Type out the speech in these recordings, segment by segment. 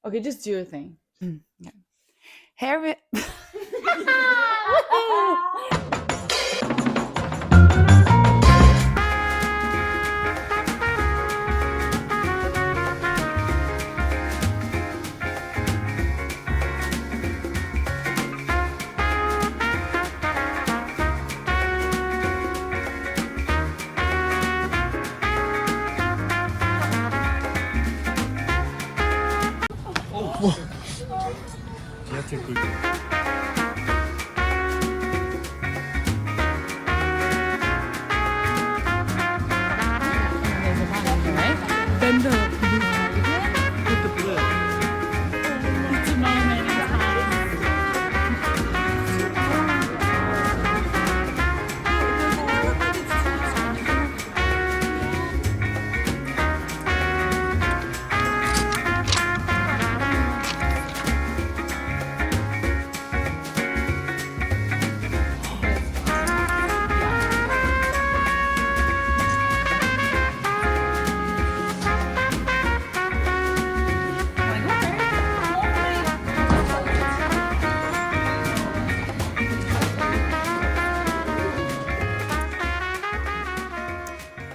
Okay, just do your thing. Yeah. Harry. 지하철 꿀. Then the blue cardigan with the blue. It's a moment in time.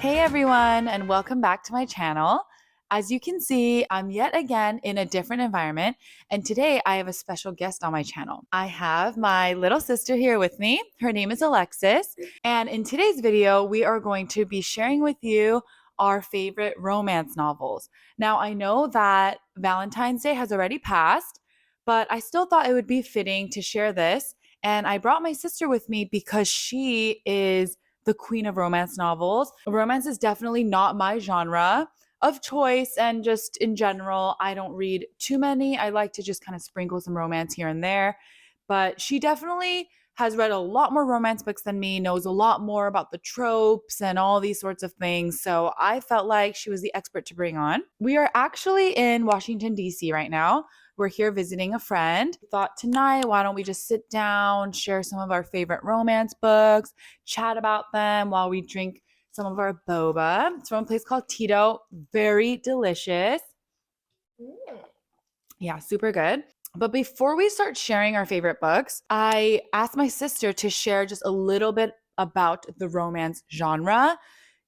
Hey everyone, and welcome back to my channel. As you can see, I'm yet again in a different environment, and today I have a special guest on my channel. I have my little sister here with me. Her name is Alexis, and in today's video, we are going to be sharing with you our favorite romance novels. Now, I know that Valentine's Day has already passed, but I still thought it would be fitting to share this, and I brought my sister with me because she is the queen of romance novels. Romance is definitely not my genre of choice, and just in general, I don't read too many. I like to just kind of sprinkle some romance here and there. But she definitely has read a lot more romance books than me, knows a lot more about the tropes and all these sorts of things. So I felt like she was the expert to bring on. We are actually in Washington, D.C. right now. We're here visiting a friend. Thought tonight, why don't we just sit down, share some of our favorite romance books, chat about them while we drink some of our boba. It's from a place called Tito. Very delicious. Yeah, super good. But before we start sharing our favorite books, I asked my sister to share just a little bit about the romance genre,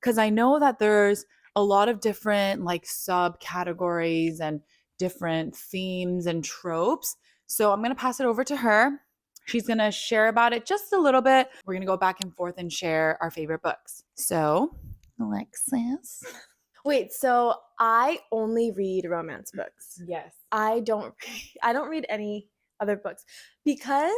because I know that there's a lot of different like subcategories and different themes and tropes. So I'm going to pass it over to her. She's going to share about it just a little bit. We're going to go back and forth and share our favorite books. So, Alexis. Wait, so I only read romance books. Yes. I don't read any other books because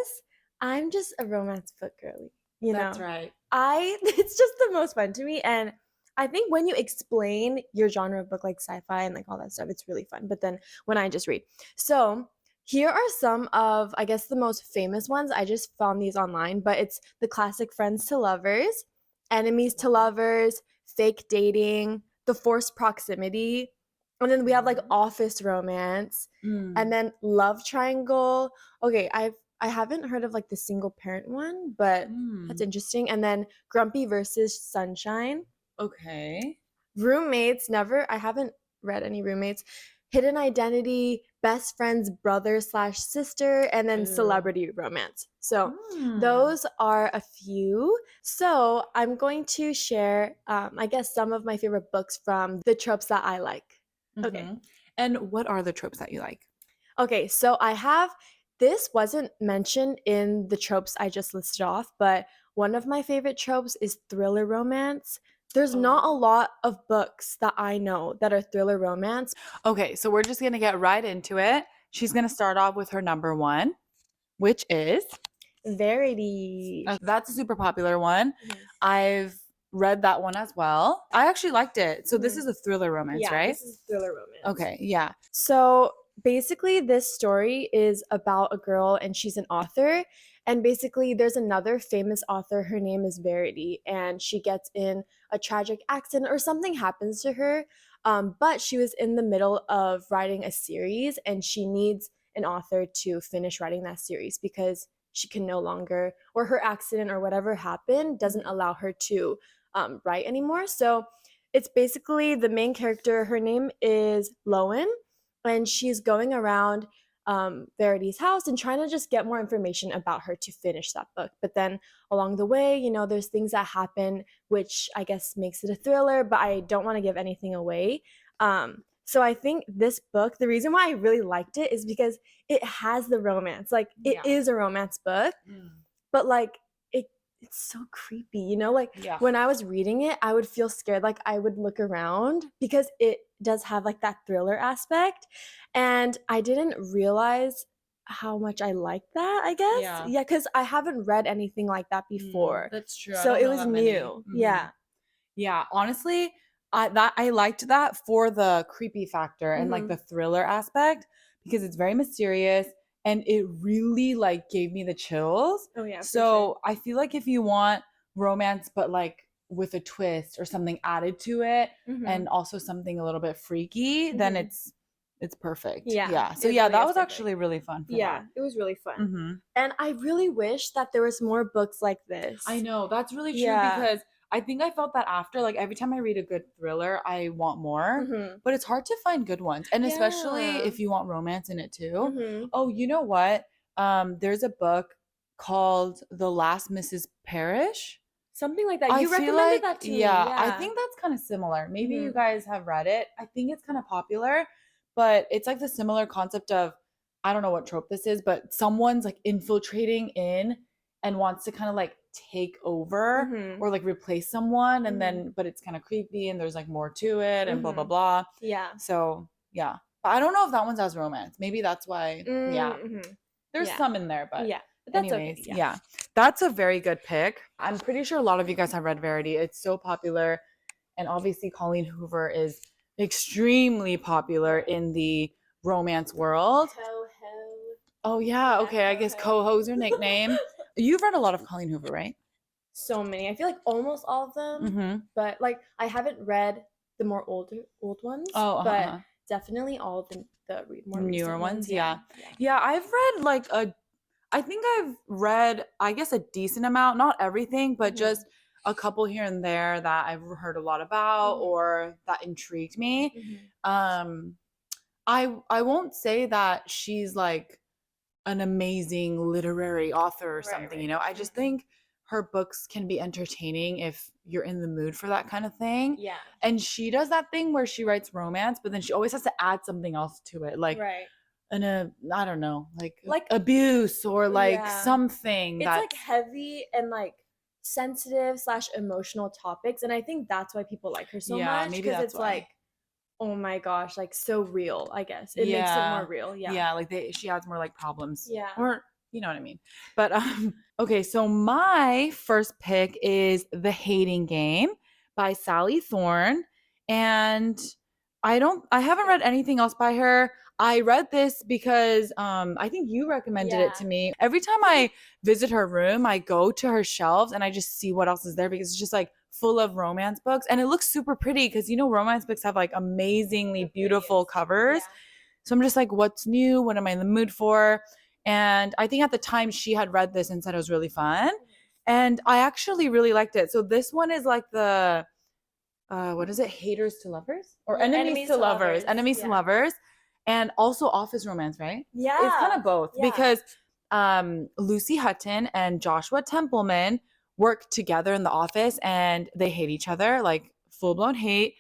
I'm just a romance book girly, you know. That's right. It's just the most fun to me, and I think when you explain your genre of book like sci-fi and like all that stuff, it's really fun. But then when I just read. So, here are some of, I guess, the most famous ones. I just found these online, but it's the classic Friends to Lovers, Enemies to Lovers, Fake Dating, The Forced Proximity, and then we have like Office Romance, and then Love Triangle. Okay, I haven't heard of like the single parent one, but that's interesting. And then Grumpy versus Sunshine. Okay. Roommates, I haven't read any Roommates. Hidden Identity, Best Friend's Brother slash Sister, and then Celebrity Romance. So those are a few. So I'm going to share, I guess, some of my favorite books from the tropes that I like. Okay. And what are the tropes that you like? Okay, so this wasn't mentioned in the tropes I just listed off, but one of my favorite tropes is thriller romance. There's not a lot of books that I know that are thriller romance. Okay, so we're just going to get right into it. She's going to start off with her number one, which is Verity. That's a super popular one. I've read that one as well. I actually liked it. So this is a thriller romance, right? This is thriller romance. Okay, yeah. So basically, this story is about a girl and she's an author. And basically, there's another famous author. Her name is Verity, and she gets in a tragic accident or something happens to her. But she was in the middle of writing a series, and she needs an author to finish writing that series because she can no longer, or her accident or whatever happened doesn't allow her to write anymore. So it's basically the main character. Her name is Lowen. and she's going around Verity's house and trying to just get more information about her to finish that book. But then along the way, you know, there's things that happen, which I guess makes it a thriller, but I don't want to give anything away. So I think this book, the reason why I really liked it is because it has the romance. Like it is a romance book, but like it's so creepy, you know? Like when I was reading it, I would feel scared. Like I would look around because it does have like that thriller aspect. And I didn't realize how much I liked that, I guess. Yeah, because I haven't read anything like that before. That's true. So it was new. Yeah. Yeah, honestly, I liked that for the creepy factor and like the thriller aspect because it's very mysterious and it really like gave me the chills. Oh yeah. So I feel like if you want romance but like with a twist or something added to it and also something a little bit freaky, then it's perfect. Yeah. So yeah, that was actually really fun for that. It was really fun. And I really wish that there was more books like this. I know, that's really true because I think I felt that after, like every time I read a good thriller, I want more, but it's hard to find good ones. And especially if you want romance in it too. Oh, you know what? There's a book called The Last Mrs. Parrish. Something like that. You recommended that to me. Yeah, I think that's kind of similar. Maybe you guys have read it. I think it's kind of popular, but it's like the similar concept of, I don't know what trope this is, but someone's like infiltrating in and wants to kind of like take over or like replace someone and then but it's kind of creepy and there's like more to it and blah blah blah. So yeah, but I don't know if that one's has romance. Maybe that's why. There's some in there, but but that's anyways, okay. That's a very good pick. I'm pretty sure a lot of you guys have read Verity. It's so popular, and obviously Colleen Hoover is extremely popular in the romance world. Oh yeah, okay, I guess Coho's her nickname. You've read a lot of Colleen Hoover, right? So many. I feel like almost all of them. But like I haven't read the more old ones. But definitely all of the more newer ones. Yeah, I've read like I think I've read, I guess, a decent amount, not everything, but just a couple here and there that I've heard a lot about or that intrigued me. I won't say that she's like an amazing literary author or something, you know. I just think her books can be entertaining if you're in the mood for that kind of thing. And she does that thing where she writes romance, but then she always has to add something else to it, like I don't know, like abuse or like something. It's like heavy and like sensitive / emotional topics, and I think that's why people like her so much, because it's like, oh my gosh, like so real. I guess it makes it more real. Like she adds more like problems, or you know what I mean. But okay, so my first pick is The Hating Game by Sally Thorne, and I haven't read anything else by her. I read this because I think you recommended it to me. Every time I visit her room, I go to her shelves and I just see what else is there because it's just like full of romance books, and it looks super pretty because you know romance books have like amazingly beautiful covers. So I'm just like, what's new? What am I in the mood for? And I think at the time she had read this and said it was really fun, and I actually really liked it. So this one is like the what is it? Haters to lovers or enemies to lovers? Enemies to lovers. And also office romance, right? It's kind of both because Lucy Hutton and Joshua Templeman work together in the office and they hate each other, like full-blown hate.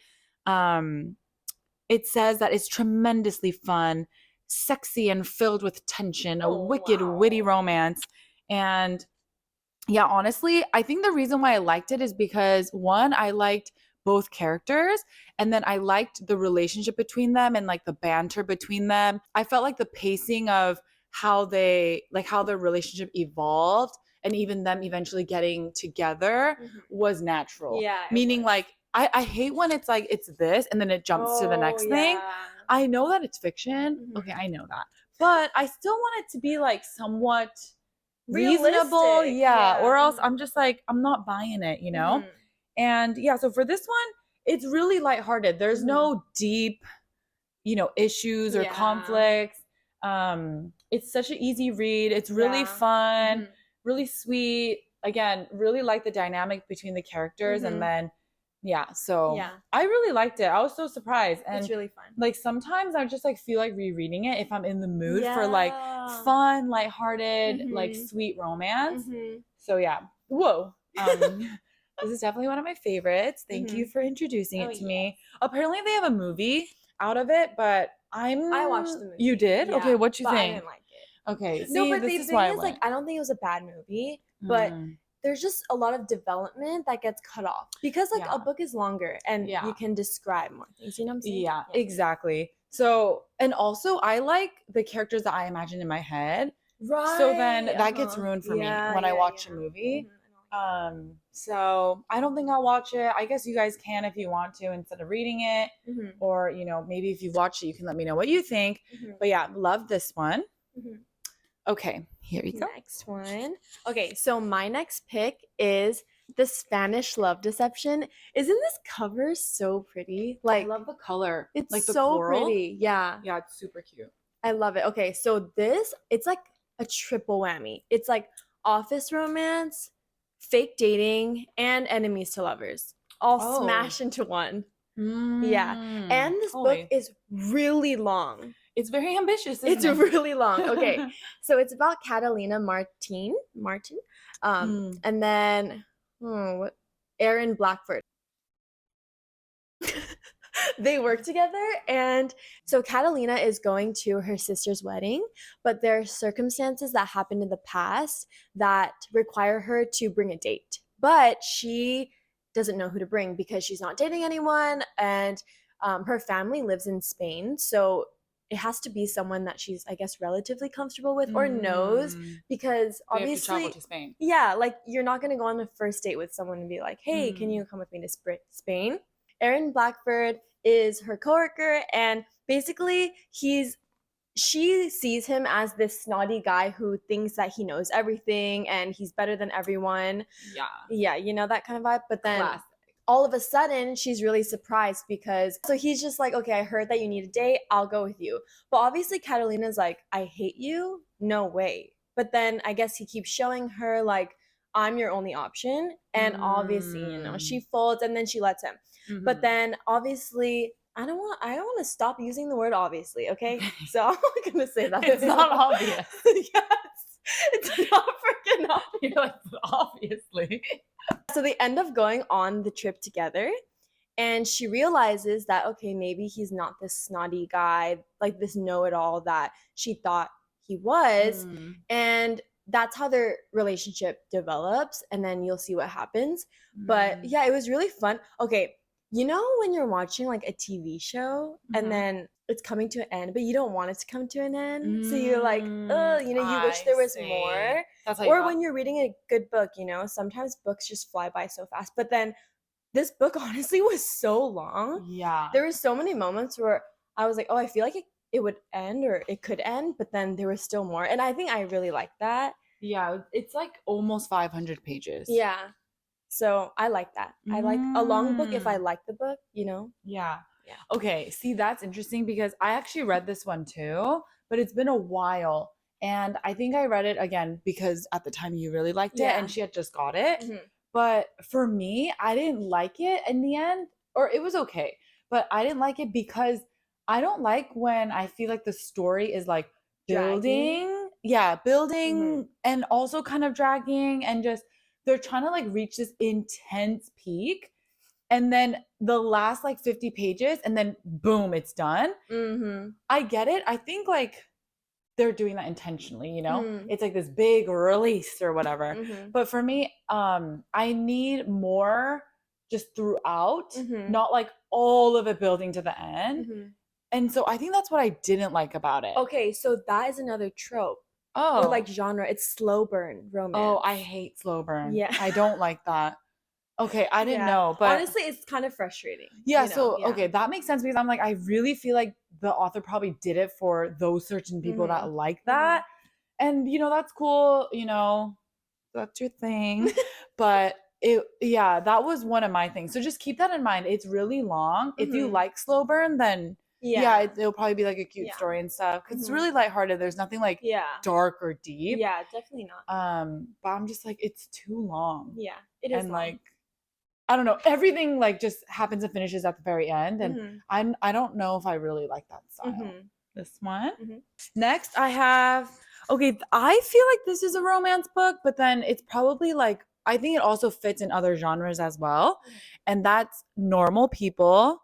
It says that it's tremendously fun, sexy, and filled with tension, a wicked, witty romance. And yeah, honestly, I think the reason why I liked it is because one, I liked both characters, and then I liked the relationship between them and like the banter between them. I felt like the pacing of how their relationship evolved and even them eventually getting together was natural. Meaning like I hate when it's like it's this and then it jumps to the next thing. I know that it's fiction. Okay, I know that. But I still want it to be like somewhat reasonable. Or else I'm just like, I'm not buying it, you know? And yeah, so for this one, it's really lighthearted. There's no deep, issues or conflicts. It's such an easy read. It's really fun, really sweet. Again, really like the dynamic between the characters. And then Yeah, so Yeah. I really liked it. I was so surprised. It's And really fun. like sometimes I just like feel like rereading it if I'm in the mood for like Yeah. fun, lighthearted, like Mhm. sweet romance. Mhm. So yeah. Whoa. This is definitely one of my favorites. Thank you Mhm. for introducing Oh, it to yes. me. Apparently they have a movie out of it, but I watched the movie. You did? Okay, Yeah, what you but I think? didn't like it. Okay, No, see, but this the is thing why I is, like, went. I don't think it was a bad movie, but Mm, there's just a lot of development that gets cut off because, like, a yeah. book is longer and Yeah. you can describe more things. You know what I'm saying? Yeah, exactly. So, and also I like the characters that I imagine in my head. So then Right. that gets Uh-huh. ruined for me Yeah, when I yeah, watch a yeah. movie. I know. So I don't think I'll watch it. I guess you guys can if you want to instead of reading it. Mhm. Or, maybe if you've watched it, you can let me know what you think. Mhm. But yeah, love this one. Mhm. Okay, here you go. Next one. Okay, so my next pick is The Spanish Love Deception. Isn't this cover so pretty? I Like, love the color. it's Like the so coral. pretty. Yeah, Yeah, it's super cute. I love it. Okay, so it's like a triple whammy. It's like office romance, fake dating, and enemies to lovers all Oh. smashed into one. Yeah, Mm, and this book totally. is really long. It's very ambitious, It's isn't really long. Okay. it? So it's about Catalina Martin. Mm. And then what Aaron Blackford. They work together, and so Catalina is going to her sister's wedding, but there are circumstances that happened in the past that require her to bring a date. But she doesn't know who to bring because she's not dating anyone, and her family lives in Spain. So it has to be someone that she's, I guess, relatively comfortable with or knows, Mm. because They have to travel obviously, to Spain. yeah, like you're not going to go on a first date with someone and be like, hey, can Mm. you come with me to Spain? Aaron Blackford is her coworker, and basically she sees him as this snotty guy who thinks that he knows everything and he's better than everyone. Yeah. Yeah, you know that kind of vibe. But then Classic. all of a sudden she's really surprised because so he's just like, okay, I heard that you need a date, I'll go with you. But obviously Catalina's like, I hate you, no way. But then I guess he keeps showing her like, I'm your only option, and obviously, she folds and then she lets him. But then obviously I don't want to stop using the word obviously, okay? So I'm not gonna say that. It's not obvious. Yes, it's not freaking obvious. You're like, obviously. So they end up going on the trip together, and she realizes that okay, maybe he's not this snotty guy, like this know-it-all that she thought he was. Mm. And that's how their relationship develops, and then you'll see what happens. But yeah, it was really fun. Okay, you know when you're watching like a TV show and Mhm. then it's coming to an end, but you don't want it to come to an end, so you're like, oh, you wish there was more. That's how you Or felt? when you're reading a good book, sometimes books just fly by so fast. But then this book honestly was so long. Yeah. There were so many moments where I was like, oh, I feel like it would end or it could end, but then there was still more. And I think I really liked that. Yeah, it's like almost 500 pages. Yeah. So I like that. I like a long book if I Mm. like the book, Yeah. Yeah. Okay, see, that's interesting because I actually read this one too, but it's been a while. And I think I read it again because at the time you really liked it Yeah. and she had just got it. Mhm. But for me, I didn't like it in the end, or it was okay, but I didn't like it because I don't like when I feel like the story is like Dragging. building. Yeah, building Mhm. and also kind of dragging and just they're trying to like reach this intense peak and then the last like 50 pages and then boom, it's done. Mhm. I get it. I think like they're doing that intentionally, Mhm. It's like this big release or whatever. Mhm. But for me, I need more just throughout, Mhm. not like all of it building to the end. Mhm. And so I think that's what I didn't like about it. Okay, so that is another trope Oh. or like genre. It's slow burn romance. Oh, I hate slow burn. Yeah. I don't like that. Okay, I didn't Yeah. know, but Honestly, it's kind of frustrating. yeah, so Yeah. okay, that makes sense because I'm like, I really feel like the author probably did it for those certain people that like that. And that's cool, that's your thing. But yeah, that was one of my things. So just keep that in mind. It's really long. If you Mhm. like slow burn, then yeah, it'll probably be like a cute Yeah. story and stuff. 'Cause it's Mhm. really lighthearted. There's nothing like Yeah. dark or deep. Yeah, definitely not. But I'm just like, it's too long. Yeah, it is And long. like I don't know, everything like just happens and finishes at the very end. And Mm-hmm. I don't know if I really like that style. Mm-hmm. This one. Mm-hmm. Next, I have, okay, I feel like this is a romance book, but then it's probably like, I think it also fits in other genres as well. And that's Normal People.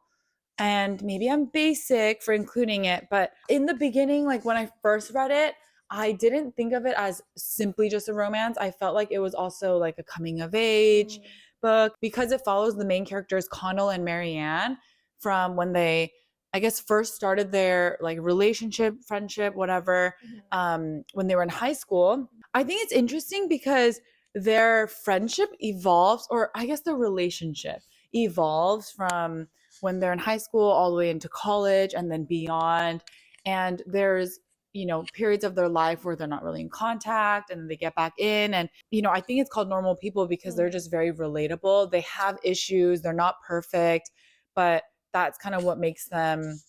And maybe I'm basic for including it, but in the beginning, like when I first read it, I didn't think of it as simply just a romance. I felt like it was also like a coming of age book because it follows the main characters, Connell and Marianne, from when they, I guess, first started their like relationship, friendship, whatever, when they were in high school. I think it's interesting because their friendship evolves, or I guess the relationship evolves from when they're in high school all the way into college and then beyond. And there's, you know, periods of their life where they're not really in contact and then they get back in. And, you know, I think it's called Normal People because they're just very relatable. They have issues, they're not perfect, but that's kind of what makes them.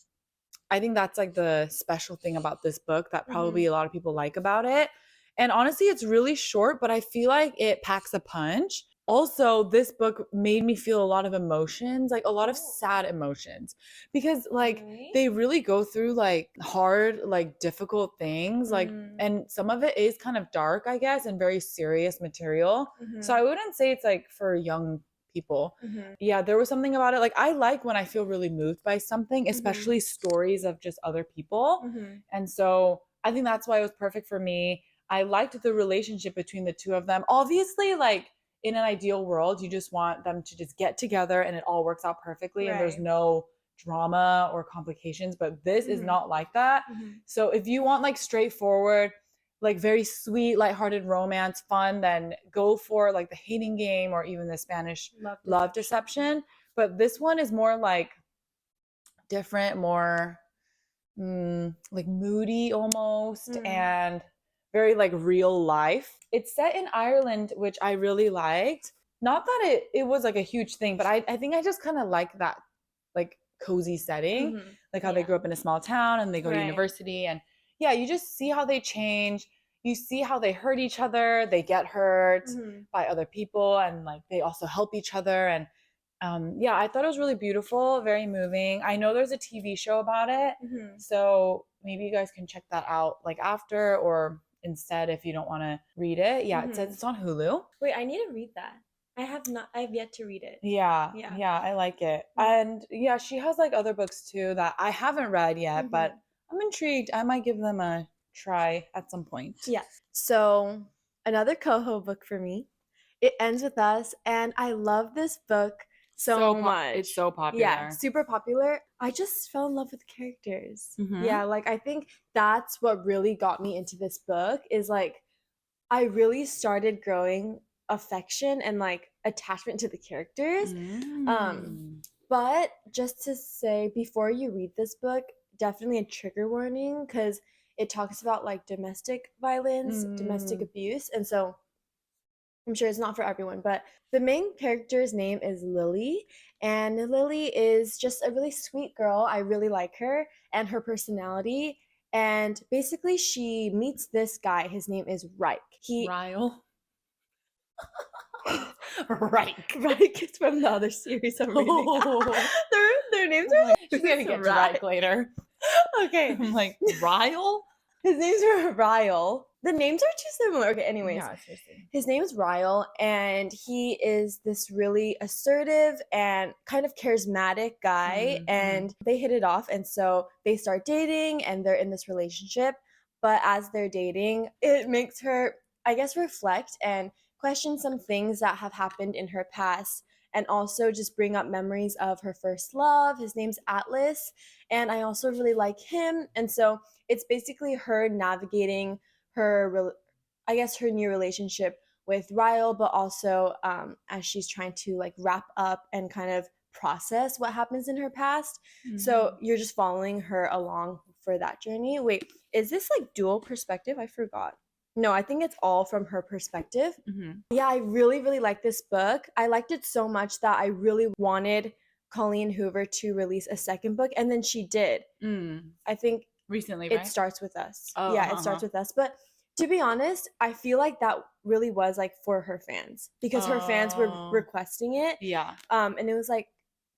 I think that's like the special thing about this book that probably a lot of people like about it. And honestly, it's really short, but I feel like it packs a punch. Also, this book made me feel a lot of emotions, like a lot of sad emotions, because like they really go through like hard, like difficult things, like, and some of it is kind of dark, I guess, and very serious material. So I wouldn't say it's like for young people. Yeah, there was something about it. Like I like when I feel really moved by something, especially stories of just other people. And so I think that's why it was perfect for me. I liked the relationship between the two of them. Obviously, like in an ideal world, you just want them to just get together and it all works out perfectly and there's no drama or complications, but this is not like that. So if you want like straightforward, like very sweet, lighthearted romance, fun, then go for like The Hating Game or even the Spanish Love Deception. But this one is more like different, more like moody almost, and very like real life. It's set in Ireland, which I really liked. Not that it was like a huge thing, but I think I just kind of like that like cozy setting, like how they grew up in a small town and they go to university, and yeah, you just see how they change. You see how they hurt each other, they get hurt by other people, and like they also help each other. And yeah, I thought it was really beautiful, very moving. I know there's a TV show about it, so maybe you guys can check that out like after or instead if you don't want to read it. Yeah, it says it's on Hulu. Wait, I need to read that. I've yet to read it. Yeah, I like it. And yeah, she has like other books too that I haven't read yet, but I'm intrigued. I might give them a try at some point. Yeah. So another Coho book for me. It Ends With Us, and I love this book so much. It's so popular. Yeah, super popular. I just fell in love with the characters. Yeah, like I think that's what really got me into this book is like I really started growing affection and like attachment to the characters. But just to say before you read this book, definitely a trigger warning because it talks about like domestic violence, domestic abuse, and so I'm sure it's not for everyone, but the main character's name is Lily, and Lily is just a really sweet girl. I really like her and her personality. And basically, she meets this guy. His name is Reich. Ryle. Reich. Reich is from the other series I'm reading. Their names are like, she's gonna get to Reich later. Okay. I'm like, Ryle? His name's Ryle. The names are too similar. Okay, anyways. Yeah, seriously. His name is Ryle, and he is this really assertive and kind of charismatic guy, and they hit it off, and so they start dating, and they're in this relationship. But as they're dating, it makes her, I guess, reflect and question some things that have happened in her past, and also just bring up memories of her first love. His name's Atlas, and I also really like him, and so it's basically her navigating her her new relationship with Ryle, but also as she's trying to like wrap up and kind of process what happens in her past. So you're just following her along for that journey. Wait, is this like dual perspective? I forgot. No, I think it's all from her perspective. Yeah, I really, really like this book. I liked it so much that I really wanted Colleen Hoover to release a second book, and then she did. I think recently, It right? Starts With Us. Oh, yeah, It Starts With Us. But To be honest, I feel like that really was like for her fans because her fans were Oh, requesting it. yeah. And it was like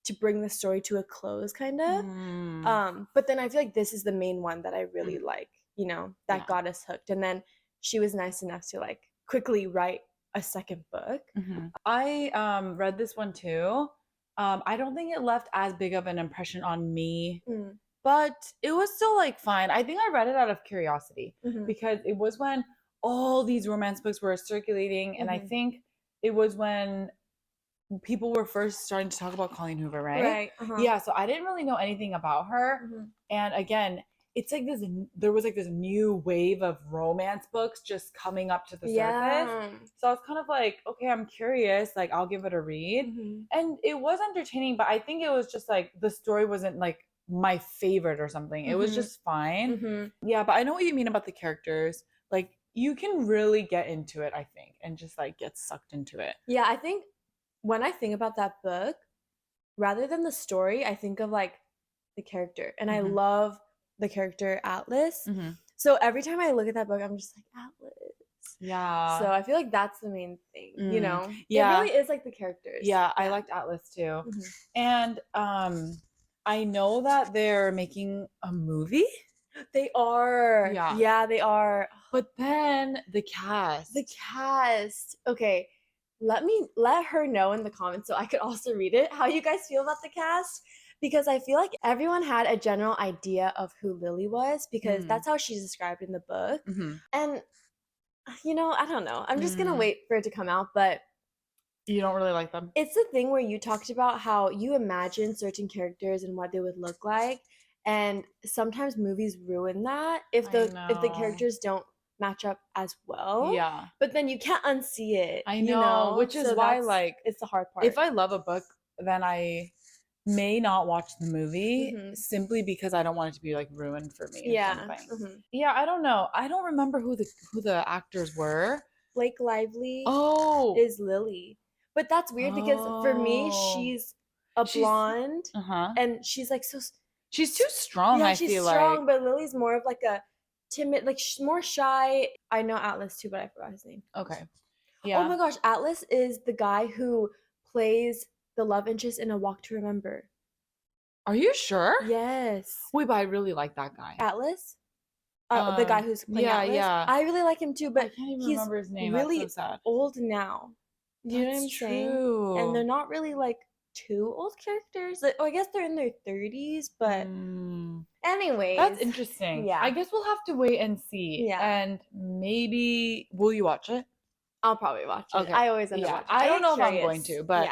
to bring the story to a close kind of. Mm, But then I feel like this is the main one that I really mm, like, that yeah. got us hooked. And then she was nice enough to like quickly write a second book. I read this one too. I don't think it left as big of an impression on me, Mm, but it was still like fine. I think I read it out of curiosity mhm, because it was when all these romance books were circulating, and I mhm. think it was when people were first starting to talk about Colleen Hoover, right? Right. Uh-huh. Yeah, so I didn't really know anything about her. Mhm. And again, it's like there was like this new wave of romance books just coming up to the surface. Yeah. So I was kind of like, okay, I'm curious, like I'll give it a read. Mhm. And it was entertaining, but I think it was just like the story wasn't like my favorite or something. It was Mhm. just fine. Mhm. Yeah, but I know what you mean about the characters. Like you can really get into it, I think, and just like get sucked into it. Yeah, I think when I think about that book, rather than the story, I think of like the character. And I Mhm. love the character Atlas. Mhm. So every time I look at that book, I'm just like, Atlas. So Yeah. I feel like that's the main thing, Mm. It Yeah. really is like the characters. Yeah, I Yeah. liked Atlas too. Mhm. And I know that they're making a movie, They are. Yeah. Yeah, they are. but then the cast. The cast. Okay. Let her know in the comments so I could also read it how you guys feel about the cast because I feel like everyone had a general idea of who Lily was because Mm. that's how she's described in the book. Mhm. And I don't know. I'm just going to Mm. wait for it to come out, but You don't really like them? it's the thing where you talked about how you imagine certain characters and what they would look like, and sometimes movies ruin that if I the know. characters don't match up as well. Yeah, But then you can't unsee it, I know, which is So why that's like it's the hard part. if I love a book, then I may not watch the movie Mhm. simply because I don't want it to be like ruined for me or Yeah. something. Mhm. Yeah, I don't know. I don't remember who the actors were. Blake Lively Oh, is Lily, but that's weird because for me oh, she's a she's blonde uh-huh. and she's like She's too strong, yeah, I she's feel like. strong, but Lily's more of like a timid, like more shy. I know Atlas too, but I forgot his name. Okay. Oh Yeah. my gosh, Atlas is the guy who plays the love interest in A Walk to Remember. Are you sure? Yes. Wait, but I really like that guy. Atlas? The guy who's playing Yeah, Atlas? yeah. I really like him too, I but can't even he's remember his name. That's so really sad. old now. You know what That's I'm saying? And they're true. not really like too old characters. Like, I guess they're in their 30s, but Mm, anyways. that's interesting. Yeah. I guess we'll have to wait and see. Yeah. And maybe will you watch it? I'll probably watch it. Okay. I always end up Yeah. watching. I don't get know if I'm going curious. to, but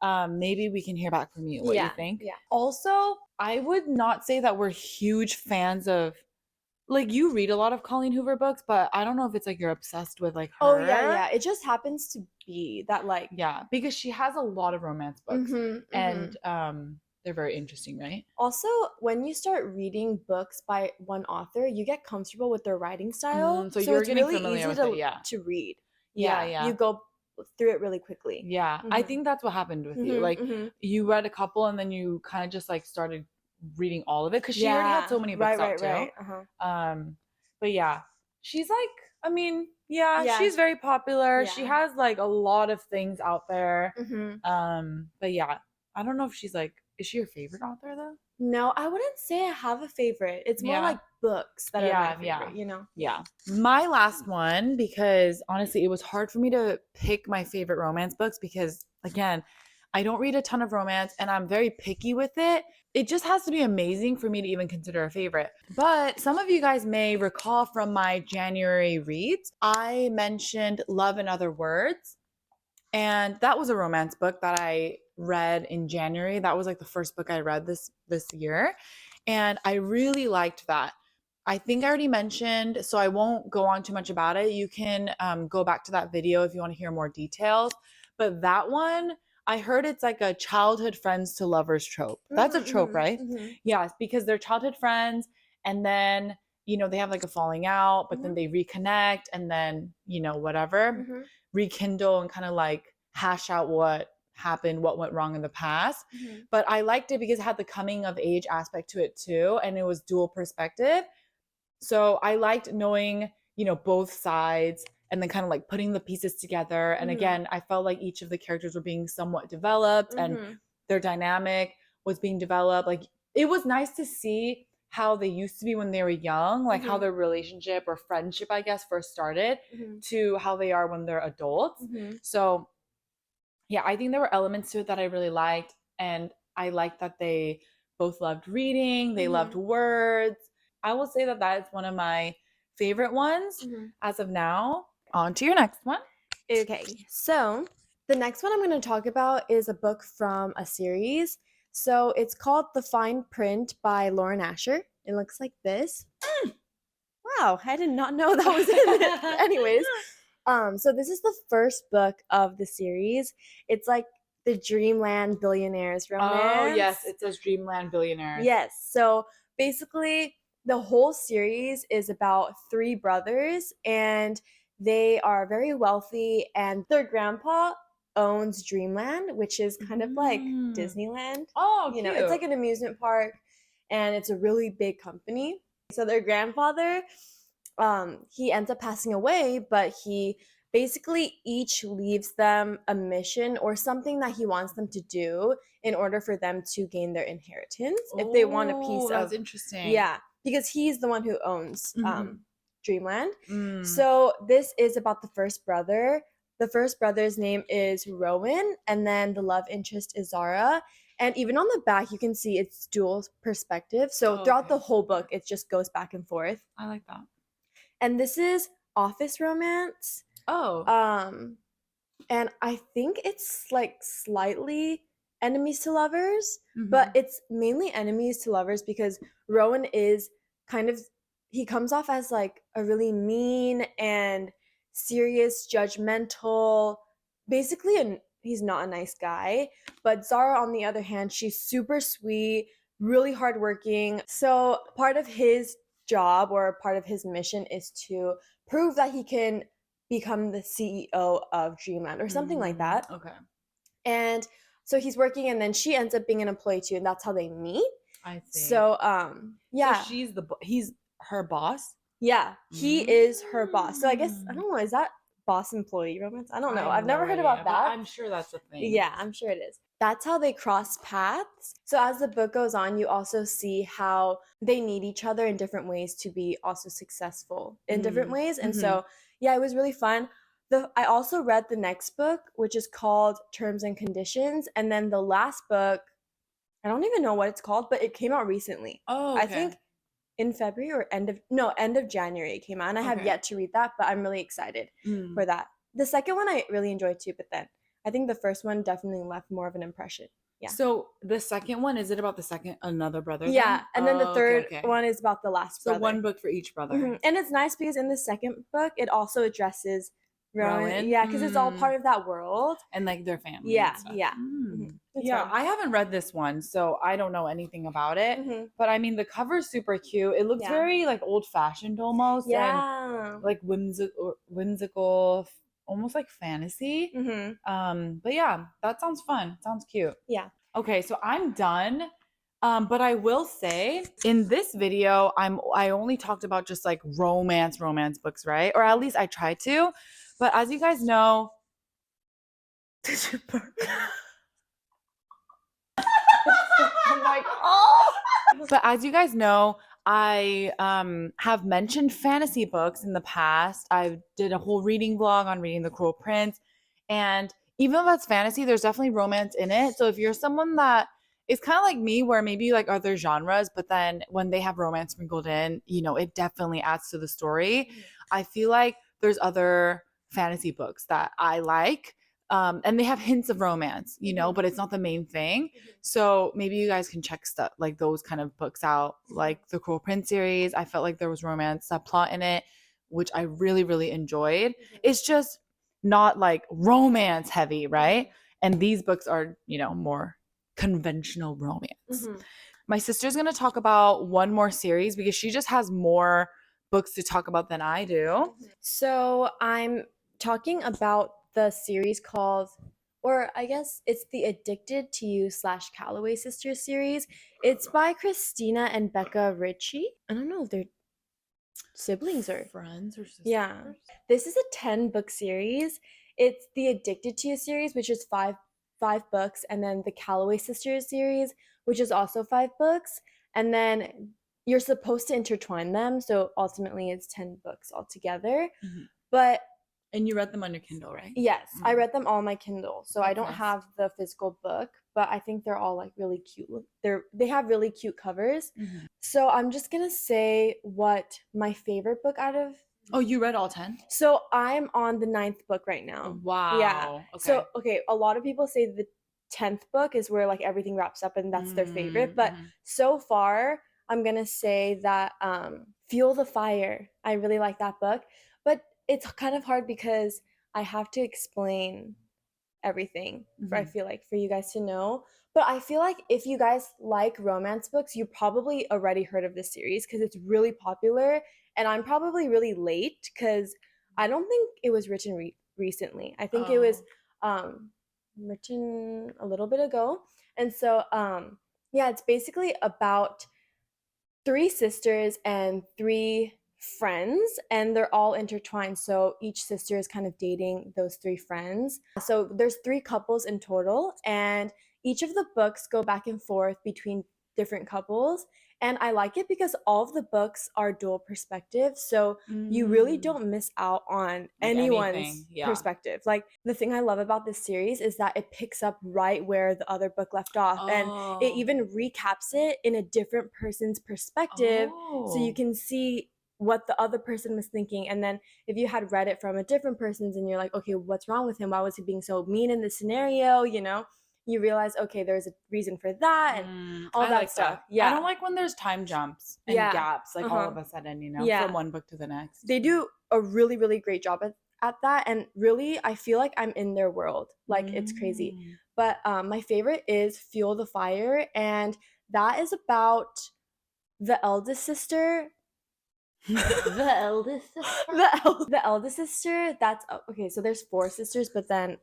yeah. maybe we can hear back from you what you Yeah. think. Yeah. Also, I would not say that we're huge fans of like you read a lot of Colleen Hoover books, but I don't know if it's like you're obsessed with like her. Oh yeah. It just happens to be that like Yeah, because she has a lot of romance books and they're very interesting, right? Also, when you start reading books by one author, you get comfortable with their writing style. So you're it's getting really familiar easy with to it, yeah. to read. Yeah, Yeah. yeah. You go through it really quickly. Yeah, I think that's what happened with you. Like you read a couple and then you kind of just like started reading all of it because she already had so many books out too. Right. Uh-huh. But yeah, she's like, I mean, yeah, Yeah. she's very popular. Yeah. She has like a lot of things out there. Mm-hmm. But yeah, I don't know if she's like, is she your favorite author though? No, I wouldn't say I have a favorite. It's more Yeah. like books that are Yeah, my yeah. favorite, you know? Yeah. My last one, because honestly, it was hard for me to pick my favorite romance books because, again, I don't read a ton of romance and I'm very picky with it. It just has to be amazing for me to even consider a favorite. But some of you guys may recall from my January reads, I mentioned Love and Other Words. And that was a romance book that I read in January. That was like the first book I read this year. And I really liked that. I think I already mentioned, so I won't go on too much about it. You can go back to that video if you want to hear more details. But that one, I heard it's like a childhood friends to lovers trope. That's a trope, right? Yes, because they're childhood friends and then, they have like a falling out, but then they reconnect and then, whatever, rekindle and kind of like hash out what happened, what went wrong in the past. But I liked it because it had the coming of age aspect to it too. And it was dual perspective. So I liked knowing, both sides and then kind of like putting the pieces together. And Mhm. again, I felt like each of the characters were being somewhat developed and Mhm. their dynamic was being developed. Like it was nice to see how they used to be when they were young, like how Mhm. their relationship or friendship, I guess, first started Mhm. to how they are when they're adults. Mhm. So, yeah, I think there were elements to it that I really liked. And I liked that they both loved reading, they loved Mhm. words. I will say that that is one of my favorite ones Mhm. as of now. On to your next one. Okay, so the next one I'm going to talk about is a book from a series. So it's called The Fine Print by Lauren Asher. It looks like this. Wow, I did not know that was in it. Anyways, so this is the first book of the series. It's like the Dreamland Billionaires Oh, romance. yes, it says Dreamland Billionaires. Yes. So basically, the whole series is about three brothers, and they are very wealthy, and their grandpa owns Dreamland, which is kind of like Mm. Disneyland. Oh, You know, cute. it's like an amusement park, and it's a really big company. So their grandfather, he ends up passing away, but he basically each leaves them a mission or something that he wants them to do in order for them to gain their inheritance if they want a piece Oh, that's of, interesting. yeah, because he's the one who owns Mhm. Dreamland. Mm. So this is about the first brother. The first brother's name is Rowan, and then the love interest is Zara. And even on the back, you can see it's dual perspective. So Oh, throughout okay. the whole book, it just goes back and forth. I like that. And this is office romance. Oh. And I think it's like slightly enemies to lovers, but Mhm. it's mainly enemies to lovers because Rowan is kind of, he comes off as like a really mean and serious, judgmental, basically he's not a nice guy. But Zara, on the other hand, she's super sweet, really hardworking. So part of his job or part of his mission is to prove that he can become the CEO of Dreamland or something like that. Okay. And so he's working, and then she ends up being an employee too, and that's how they meet. I see. So yeah. So she's he's her boss? Yeah, he is her boss. So I guess I Mm. don't know, is that boss employee romance? I don't know. I have I've never no heard idea, about but that. I'm sure that's a thing. Yeah, I'm sure it is. That's how they cross paths. So as the book goes on, you also see how they need each other in different ways to be also successful in different ways. And so, yeah, it was really fun. I also read the next book, which is called Terms and Conditions. And then the last book, I don't even know what it's called, but it came out recently. Oh, I okay. think in February or end of January it came out. And I have Okay. yet to read that, but I'm really excited Mm. for that. The second one I really enjoyed too, but then I think the first one definitely left more of an impression. Yeah. So the second one, is it about the second another brother? Yeah, then? and then the Oh, third okay. one is about the last So brother. one book for each brother. Mhm. And it's nice because in the second book it also addresses Rowan. Rowan? Yeah, because it's all Mm. part of that world. And like their family. Yeah, and stuff. yeah. Mm. It's Yeah, fun. I haven't read this one, so I don't know anything about it. Mhm. But I mean, the cover's super cute. It looks Yeah. very like old fashioned almost, and Yeah. like whimsical, almost like fantasy. But yeah, that sounds fun. Sounds cute. Yeah. Okay, so I'm done. But I will say in this video, I only talked about just like romance books, right? Or at least I tried to. But as you guys know, I'm like, oh. But as you guys know, I have mentioned fantasy books in the past. I did a whole reading vlog on reading The Cruel Prince, and even though that's fantasy, there's definitely romance in it. So if you're someone that is kind of like me, where maybe you like other genres, but then when they have romance sprinkled in, it definitely adds to the story. I feel like there's other fantasy books that I like. And they have hints of romance, but it's not the main thing. So maybe you guys can check stuff like those kind of books out, like the Cruel Prince series. I felt like there was romance subplot in it, which I really, really enjoyed. It's just not like romance heavy, right? And these books are, more conventional romance. My sister's going to talk about one more series because she just has more books to talk about than I do. So I'm talking about the series called, or I guess it's the Addicted to You / Callaway Sisters series. It's by Christina and Becca Ritchie. I don't know if they're siblings or friends or sisters. yeah. This is a 10-book series. It's the Addicted to You series, which is five books, and then the Callaway Sisters series, which is also 5 books. And then you're supposed to intertwine them, so ultimately it's 10 books altogether. Mhm. But And you read them on your Kindle, right? yes, I read them all on my Kindle. So I That's don't nice. have the physical book, but I think they're all like really cute. They have really cute covers. Mhm. So I'm just gonna say what my favorite book out of. Oh, you read all 10? So I'm on the 9th book right now. Yeah. Wow. Okay. So okay, a lot of people say the 10th book is where like everything wraps up and that's their favorite. But Mhm. so far, I'm gonna say that Fuel the Fire. I really like that book. But it's kind of hard because I have to explain everything for I Mhm. feel like for you guys to know. But I feel like if you guys like romance books, you probably already heard of this series because it's really popular. And I'm probably really late because I don't think it was written recently. I think it was written a little bit ago. And so yeah, it's basically about 3 sisters and 3 friends, and they're all intertwined. So each sister is kind of dating those 3 friends. So there's 3 couples in total, and each of the books go back and forth between different couples. And I like it because all of the books are dual perspective. So you really don't miss out on Like anyone's anything, yeah. perspective. Like the thing I love about this series is that it picks up right where the other book left off. And it even recaps it in a different person's perspective so you can see what the other person was thinking. And then if you had read it from a different person's and you're like, okay, what's wrong with him? Why was he being so mean in this scenario? You realize, okay, there's a reason for that and all I that like stuff. that. Yeah. I don't like when there's time jumps and Yeah. gaps, like all of a sudden, Yeah. from one book to the next. They do a really, really great job at that. And really, I feel like I'm in their world. Like, it's crazy. But my favorite is Fuel the Fire. And that is about the eldest sister. The eldest sister? The eldest sister, that's okay, so there's 4 sisters, but then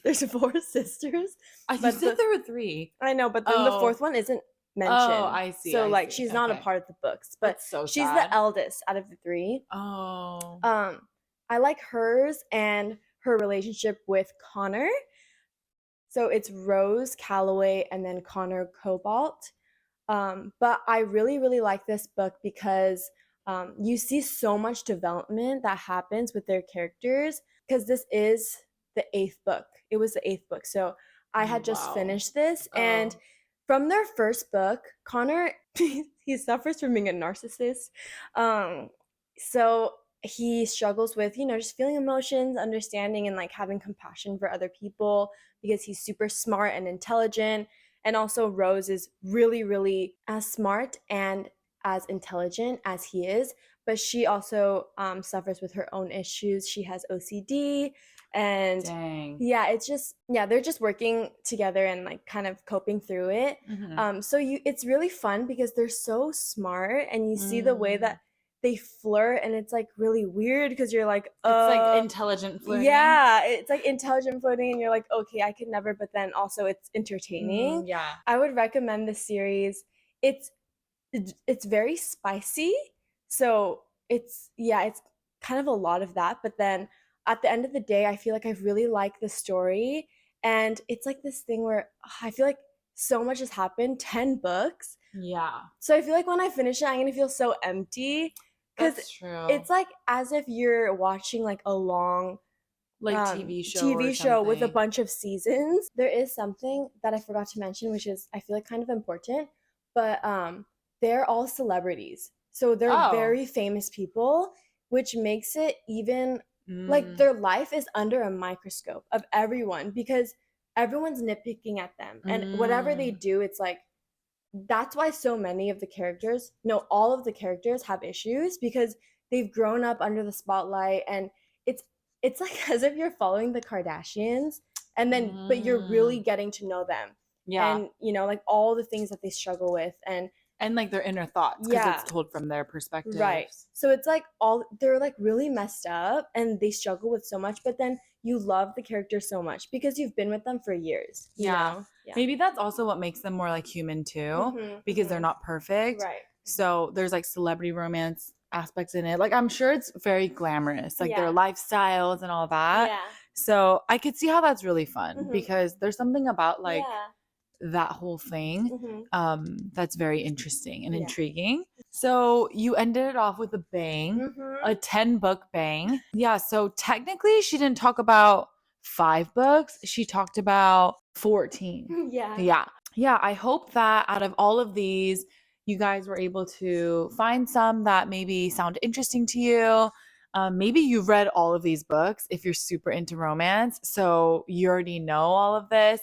there's 4 sisters. You But said there were 3. I know, but then the 4th one isn't mentioned. Oh, I see. So I like see. she's not a Okay. part of the books, but That's so she's sad. the eldest out of the 3. Oh. I like hers and her relationship with Connor. So it's Rose Callaway and then Connor Cobalt. But I really, really like this book because you see so much development that happens with their characters because this is the 8th book. It was the 8th book. So I had just Wow. finished this. And from their first book, Connor, he suffers from being a narcissist. So he struggles with, just feeling emotions, understanding, and like having compassion for other people because he's super smart and intelligent. And also, Rose is really, really as smart and as intelligent as he is, but she also suffers with her own issues. She has OCD, and Dang. yeah, it's just they're just working together and like kind of coping through it. So it's really fun because they're so smart, and you see the way that they flirt, and it's like really weird because you're like, it's like intelligent flirting. Yeah, it's like intelligent flirting, and you're like, okay, I could never, but then also it's entertaining. Yeah. I would recommend this series. It's very spicy, so it's kind of a lot of that. But then at the end of the day, I feel like I really like the story, and it's like this thing where I feel like so much has happened. 10 books. Yeah. So I feel like when I finish it, I'm gonna feel so empty. That's true. It's like as if you're watching like a long TV show with a something. bunch of seasons. There is something that I forgot to mention, which is I feel like kind of important, but they're all celebrities. So they're very famous people, which makes it even like their life is under a microscope of everyone because everyone's nitpicking at them. And whatever they do, it's like that's why so many of the characters, no, all of the characters have issues because they've grown up under the spotlight, and it's like as if you're following the Kardashians and then but you're really getting to know them. Yeah. And like all the things that they struggle with and like their inner thoughts because it's told from their perspective. Right. So it's like they're like really messed up and they struggle with so much, but then you love the characters so much because you've been with them for years. You know? Yeah. Maybe that's also what makes them more like human too, because they're not perfect. Right. So there's like celebrity romance aspects in it. Like I'm sure it's very glamorous, like their lifestyles and all that. Yeah. So I could see how that's really fun Mhm. because there's something about like Yeah. that whole thing that's very interesting and Yeah. intriguing. So you ended it off with a bang, a 10-book bang. Yeah, so technically she didn't talk about 5 books. She talked about 14. Yeah. Yeah, I hope that out of all of these, you guys were able to find some that maybe sound interesting to you. Maybe you've read all of these books if you're super into romance. So you already know all of this.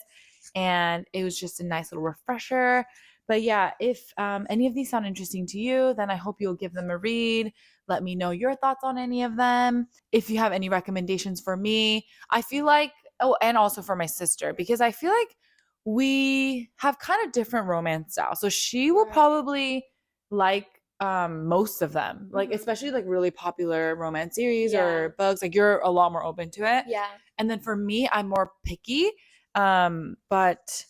And it was just a nice little refresher. But yeah, if any of these sound interesting to you, then I hope you'll give them a read. Let me know your thoughts on any of them. If you have any recommendations for me, I feel like, oh, and also for my sister, because I feel like we have kind of different romance styles. So she will probably like most of them, like especially like really popular romance series or books. Like you're a lot more open to it. Yeah. And then for me, I'm more picky. But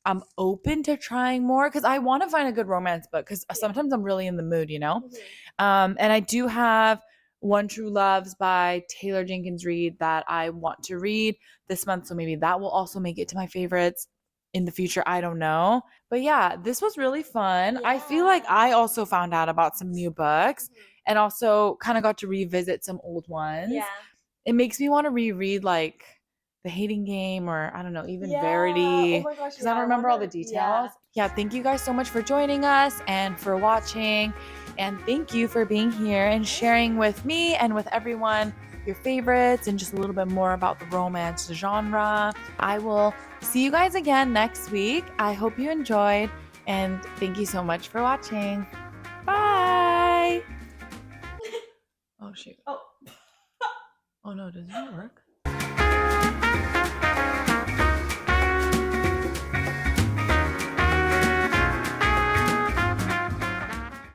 I'm open to trying more because I want to find a good romance book because sometimes I'm really in the mood, you know? And I do have One True Loves by Taylor Jenkins Reid that I want to read this month. So maybe that will also make it to my favorites in the future. I don't know. But yeah, this was really fun. I feel like I also found out about some new books and also kind of got to revisit some old ones. Yeah. It makes me want to reread like The Hating Game or I don't know, even Yeah. Verity. Oh my gosh. Because I don't remember all the details. Yeah, thank you guys so much for joining us and for watching. And thank you for being here and sharing with me and with everyone your favorites and just a little bit more about the romance genre. I will see you guys again next week. I hope you enjoyed and thank you so much for watching. Bye. Oh, shoot. Oh. Oh, no, does it work?